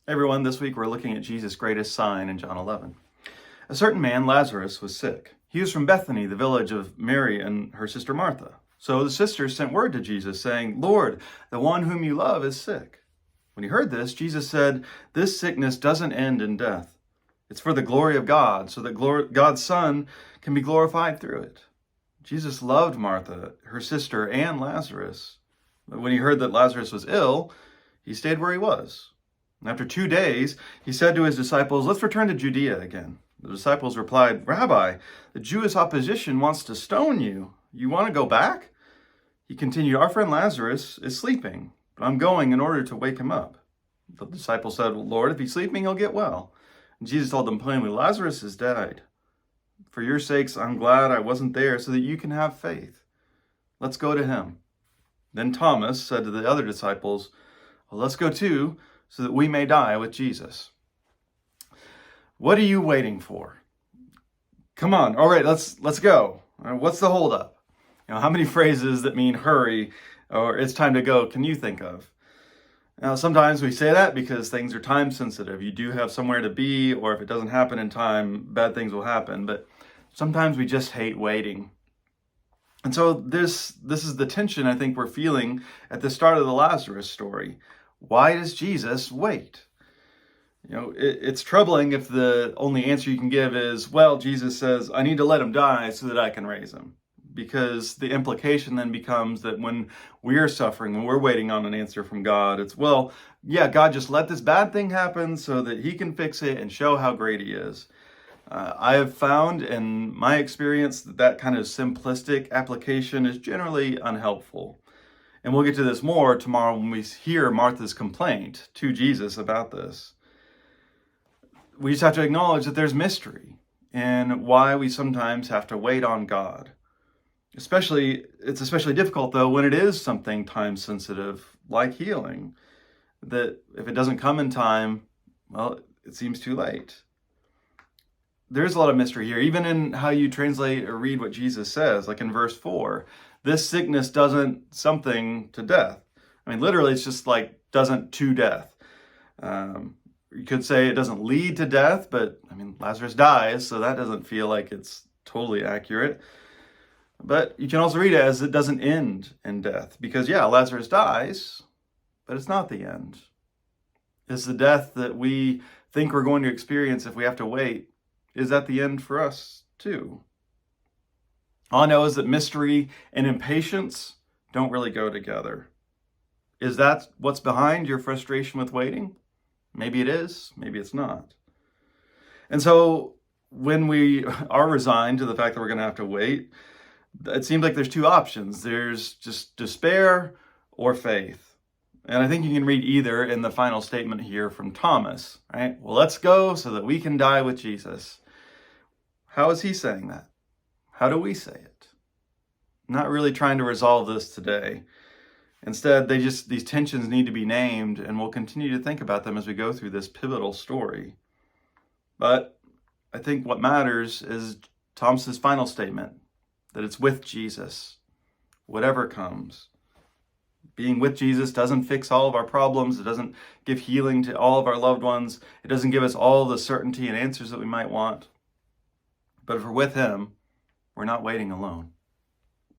Everyone, this week we're looking at Jesus' greatest sign in John 11. A certain man, Lazarus, was sick. He was from Bethany, the village of Mary and her sister Martha. So the sisters sent word to Jesus saying, "Lord, the one whom you love is sick." When he heard this, Jesus said, "This sickness doesn't end in death. It's for the glory of God, so that God's Son can be glorified through it." Jesus loved Martha, her sister, and Lazarus. But when he heard that Lazarus was ill, he stayed where he was. After 2 days, he said to his disciples, "Let's return to Judea again." The disciples replied, "Rabbi, the Jewish opposition wants to stone you. You want to go back?" He continued, "Our friend Lazarus is sleeping, but I'm going in order to wake him up." The disciples said, "Lord, if he's sleeping, he'll get well." And Jesus told them plainly, "Lazarus has died. For your sakes, I'm glad I wasn't there so that you can have faith. Let's go to him." Then Thomas said to the other disciples, "Well, let's go too, so that we may die with Jesus." What are you waiting for? Come on. All right, let's go. All right, what's the holdup? How many phrases that mean hurry or it's time to go can you think of? Now, sometimes we say that because things are time sensitive. You do have somewhere to be, or if it doesn't happen in time, bad things will happen. But sometimes we just hate waiting. And so this is the tension I think we're feeling at the start of the Lazarus story. Why does Jesus wait? It's troubling if the only answer you can give is, well, Jesus says, I need to let him die so that I can raise him. Because the implication then becomes that when we're suffering, when we're waiting on an answer from God, it's, well, yeah, God just let this bad thing happen so that he can fix it and show how great he is. I have found in my experience that kind of simplistic application is generally unhelpful. And we'll get to this more tomorrow when we hear Martha's complaint to Jesus about this. We just have to acknowledge that there's mystery in why we sometimes have to wait on God. It's especially difficult, though, when it is something time sensitive, like healing, that if it doesn't come in time, well, it seems too late. There's a lot of mystery here, even in how you translate or read what Jesus says, like in verse 4. This sickness doesn't something to death. I mean, literally, it's just like doesn't to death. You could say it doesn't lead to death, but I mean, Lazarus dies, so that doesn't feel like it's totally accurate. But you can also read it as it doesn't end in death, because yeah, Lazarus dies, but it's not the end. It's the death that we think we're going to experience if we have to wait. Is that the end for us too? All I know is that mystery and impatience don't really go together. Is that what's behind your frustration with waiting? Maybe it is, maybe it's not. And so when we are resigned to the fact that we're going to have to wait, it seems like there's two options. There's just despair or faith. And I think you can read either in the final statement here from Thomas, right? Well, let's go so that we can die with Jesus. How is he saying that? How do we say it? I'm not really trying to resolve this today. Instead, these tensions need to be named, and we'll continue to think about them as we go through this pivotal story. But I think what matters is Thomas's final statement, that it's with Jesus, whatever comes. Being with Jesus doesn't fix all of our problems. It doesn't give healing to all of our loved ones. It doesn't give us all the certainty and answers that we might want. But if we're with him, we're not waiting alone.